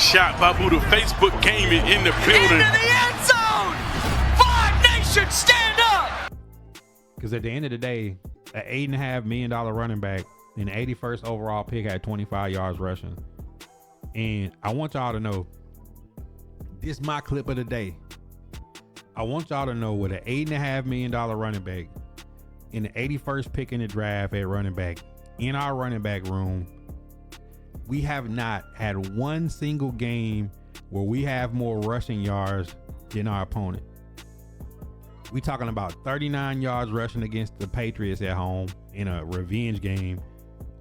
shot by Buddha. Facebook Gaming in the building. Into the end zone! Five Nation, stand up! Because at the end of the day, an $8.5 million running back and the 81st overall pick had 25 yards rushing. And I want y'all to know, this is my clip of the day. I want y'all to know, with an $8.5 million running back and the 81st pick in the draft at running back, in our running back room, we have not had one single game where we have more rushing yards than our opponent. We talking about 39 yards rushing against the Patriots at home in a revenge game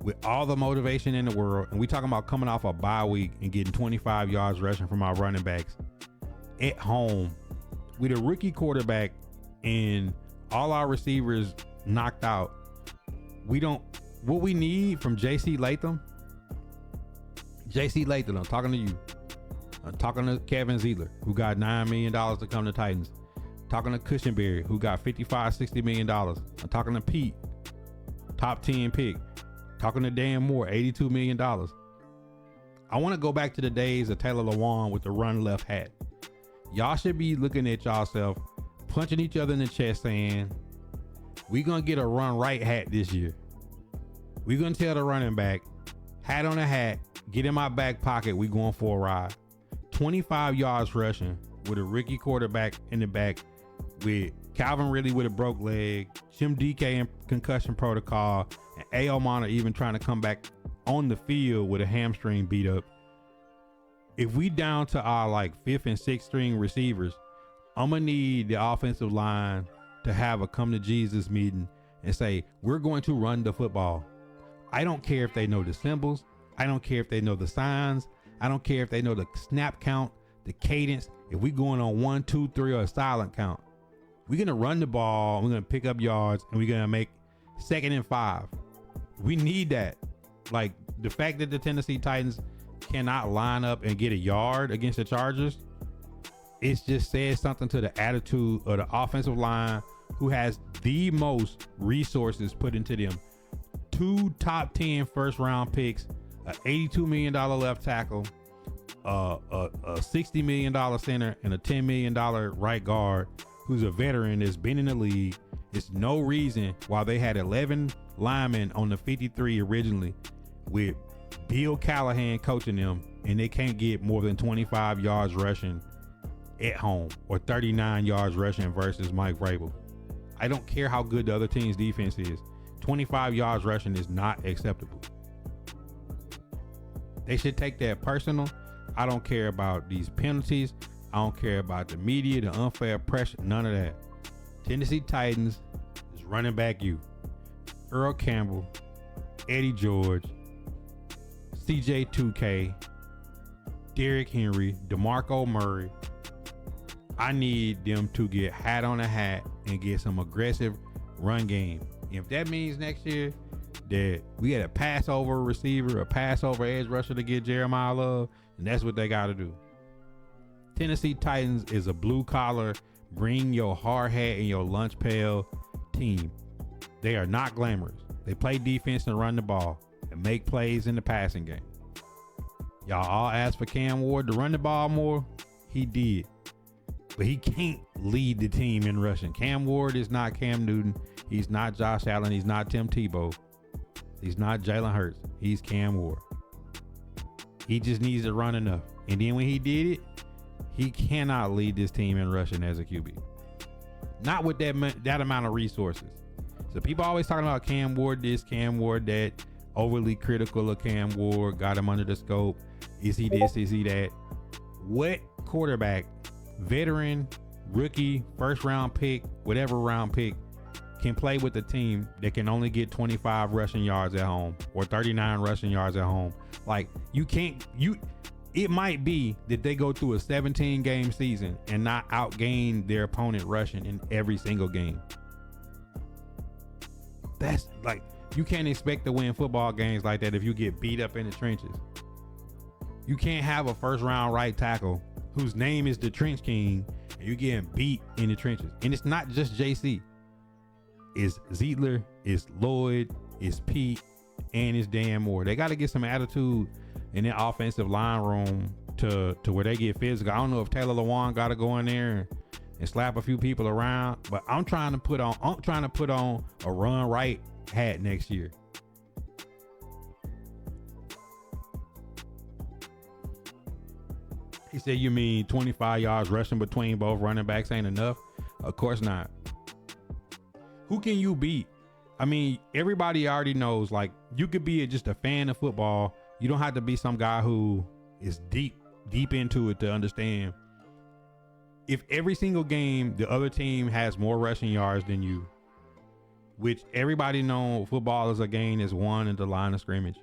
with all the motivation in the world. And we talking about coming off a bye week and getting 25 yards rushing from our running backs at home with a rookie quarterback and all our receivers knocked out. What we need from JC Latham, I'm talking to you. I'm talking to Kevin Zeitler, who got $9 million to come to Titans. Talking to Cushenberry, who got $55-60 million. I'm talking to Pete, top 10 pick. Talking to Dan Moore, $82 million. I want to go back to the days of Taylor Lewan with the run left hat. Y'all should be looking at yourself, punching each other in the chest, saying, we gonna get a run right hat this year. We gonna tell the running back, hat on a hat, get in my back pocket, we going for a ride. 25 yards rushing with a rookie quarterback in the back, with Calvin Ridley with a broke leg, Jim DK in concussion protocol, and A.O. Mana even trying to come back on the field with a hamstring beat up. If we down to our like 5th and 6th string receivers, I'm gonna need the offensive line to have a come to Jesus meeting and say, we're going to run the football. I don't care if they know the symbols. I don't care if they know the signs. I don't care if they know the snap count, the cadence. If we going on 1, 2, 3 or a silent count, we're going to run the ball. We're going to pick up yards and we're going to make 2nd and 5. We need that. Like, the fact that the Tennessee Titans cannot line up and get a yard against the Chargers, it just says something to the attitude of the offensive line, who has the most resources put into them. 2 top 10 first round picks, a $82 million left tackle, a $60 million center, and a $10 million right guard who's a veteran that's been in the league. It's no reason why they had 11 linemen on the 53 originally, with Bill Callahan coaching them, and they can't get more than 25 yards rushing at home or 39 yards rushing versus Mike Vrabel. I don't care how good the other team's defense is. 25 yards rushing is not acceptable. They should take that personal. I don't care about these penalties. I don't care about the media, the unfair pressure, none of that. Tennessee Titans is running back you. Earl Campbell, Eddie George, CJ 2K, Derrick Henry, DeMarco Murray. I need them to get hat on a hat and get some aggressive run game. If that means next year that we had a Passover receiver, a Passover edge rusher to get Jeremiah Love, then that's what they got to do. Tennessee Titans is a blue collar, bring your hard hat and your lunch pail team. They are not glamorous. They play defense and run the ball and make plays in the passing game. Y'all all asked for Cam Ward to run the ball more. He did. But he can't lead the team in rushing. Cam Ward is not Cam Newton. He's not Josh Allen. He's not Tim Tebow. He's not Jalen Hurts. He's Cam Ward. He just needs to run enough. And then when he did it, he cannot lead this team in rushing as a QB. Not with that amount of resources. So people always talking about Cam Ward this, Cam Ward that, overly critical of Cam Ward, got him under the scope. Is he this? Is he that? What quarterback, veteran, rookie, first round pick, whatever round pick, can play with a team that can only get 25 rushing yards at home or 39 rushing yards at home? Like, it might be that they go through a 17 game season and not outgain their opponent rushing in every single game. That's like, you can't expect to win football games like that if you get beat up in the trenches. You can't have a first round right tackle whose name is the Trench King and you're getting beat in the trenches. And it's not just JC. It's Zeitler, it's Lloyd, it's Pete, and it's Dan Moore. They got to get some attitude in their offensive line room to where they get physical. I don't know if Taylor Lewan got to go in there and slap a few people around, but I'm trying to put on a run right hat next year. He said, you mean 25 yards rushing between both running backs ain't enough? Of course not. Who can you beat? I mean, everybody already knows, like, you could be just a fan of football. You don't have to be some guy who is deep into it to understand. If every single game the other team has more rushing yards than you, which everybody know football is a game is won at the line of scrimmage.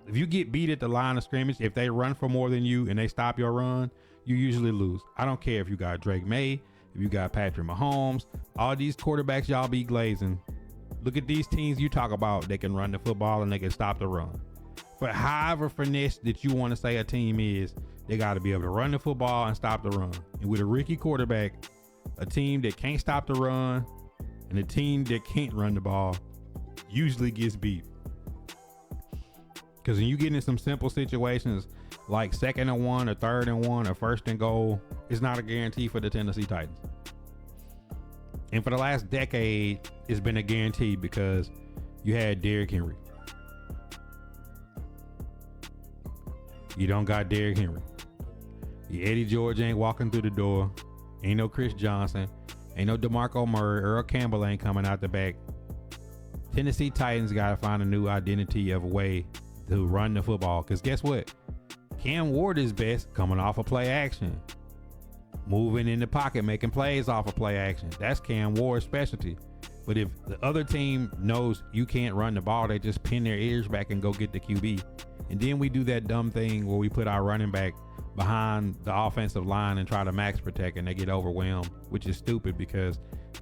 If you get beat at the line of scrimmage, if they run for more than you and they stop your run, you usually lose. I don't care if you got Drake May, if you got Patrick Mahomes, all these quarterbacks y'all be glazing. Look at these teams you talk about. They can run the football and they can stop the run. For however finesse that you want to say a team is, they got to be able to run the football and stop the run. And with a rookie quarterback, a team that can't stop the run and a team that can't run the ball usually gets beat. Because when you get in some simple situations like 2nd and 1 or 3rd and 1 or 1st and goal, it's not a guarantee for the Tennessee Titans. And for the last decade, it's been a guarantee because you had Derrick Henry. You don't got Derrick Henry. Your Eddie George ain't walking through the door. Ain't no Chris Johnson. Ain't no DeMarco Murray. Earl Campbell ain't coming out the back. Tennessee Titans got to find a new identity of a way to run the football. Because guess what? Cam Ward is best coming off of play action. Moving in the pocket, making plays off of play action. That's Cam Ward's specialty. But if the other team knows you can't run the ball, they just pin their ears back and go get the QB. And then we do that dumb thing where we put our running back behind the offensive line and try to max protect, and they get overwhelmed, which is stupid because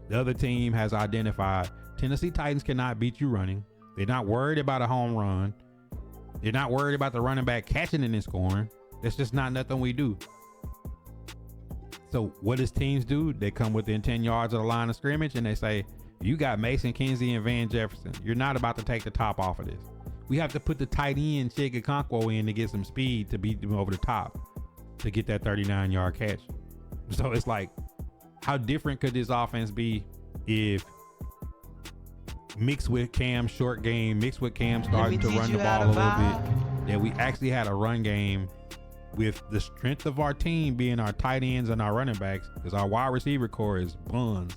the other team has identified Tennessee Titans cannot beat you running. They're not worried about a home run. They're not worried about the running back catching it and scoring. That's just not nothing we do. So what does teams do? They come within 10 yards of the line of scrimmage and they say, you got Mason Kinsey and Van Jefferson. You're not about to take the top off of this. We have to put the tight end Chig Okonkwo in to get some speed to beat them over the top to get that 39-yard catch. So it's like, how different could this offense be if mixed with Cam's short game, mixed with Cam starting to run the ball a little bit, that we actually had a run game with the strength of our team being our tight ends and our running backs, because our wide receiver core is buns,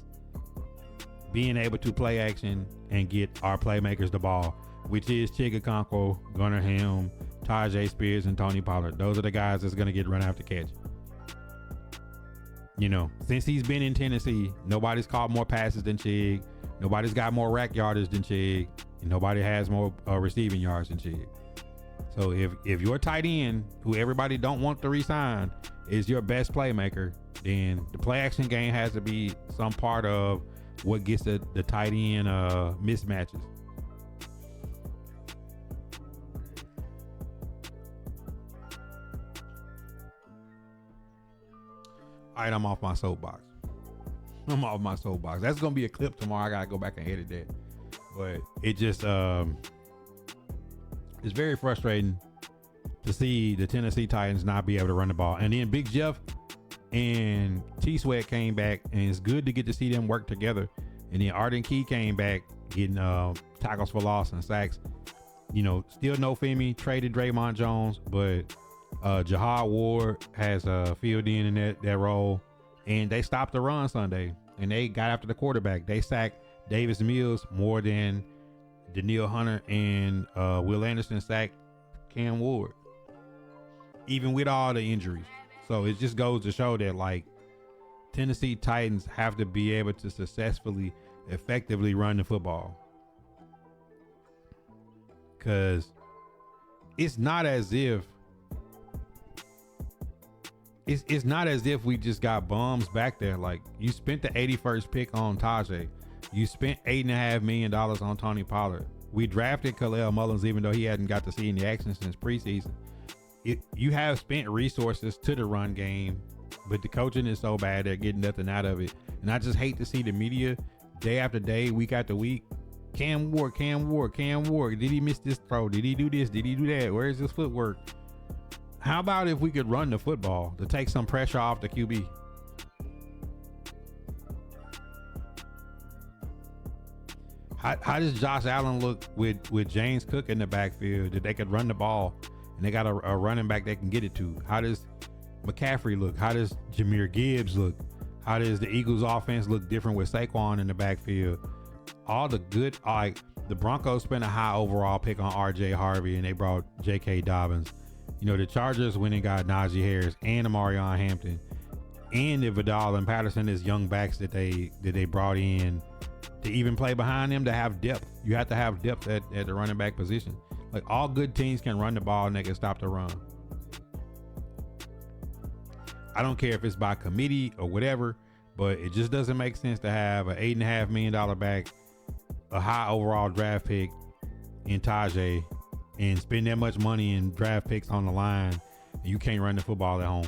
being able to play action and get our playmakers the ball, which is Chig Okonkwo, Gunnar Helm, Tajay Spears, and Tony Pollard. Those are the guys that's going to get run after catch. You know, since he's been in Tennessee, nobody's caught more passes than Chig. Nobody's got more rack yardage than Chig. And nobody has more receiving yards than Chig. So if your tight end, who everybody don't want to re-sign, is your best playmaker, then the play action game has to be some part of what gets the tight end mismatches. All right, I'm off my soapbox. That's gonna be a clip tomorrow. I gotta go back and edit that. But it just it's very frustrating to see the Tennessee Titans not be able to run the ball. And then Big Jeff and T Sweat came back, and it's good to get to see them work together. And then Arden Key came back getting tackles for loss and sacks. You know, still no Femi, traded Draymond Jones, but Jahad Ward has filled in that role, and they stopped the run Sunday, and they got after the quarterback. They sacked Davis Mills more than Danielle Hunter and Will Anderson sacked Cam Ward, even with all the injuries. So it just goes to show that, like, Tennessee Titans have to be able to successfully, effectively run the football, because it's not as if It's not as if we just got bums back there. Like, you spent the 81st pick on Tajay. You spent $8.5 million on Tony Pollard. We drafted Khalil Mullins, even though he hadn't got to see any action since preseason. You have spent resources to the run game, but the coaching is so bad they're getting nothing out of it. And I just hate to see the media day after day, week after week. Cam Ward. Did he miss this throw? Did he do this? Did he do that? Where is his footwork? How about if we could run the football to take some pressure off the QB? How does Josh Allen look with James Cook in the backfield that they could run the ball and they got a running back they can get it to? How does McCaffrey look? How does Jahmyr Gibbs look? How does the Eagles offense look different with Saquon in the backfield? All the good, like the Broncos spent a high overall pick on RJ Harvey and they brought J.K. Dobbins. You know, the Chargers went and got Najee Harris and Amarion Hampton and the Vidal and Patterson as young backs that they brought in to even play behind them, to have depth. You have to have depth at the running back position. Like, all good teams can run the ball and they can stop the run. I don't care if it's by committee or whatever, but it just doesn't make sense to have an $8.5 million back, a high overall draft pick in Tajay, and spend that much money in draft picks on the line, and you can't run the football at home.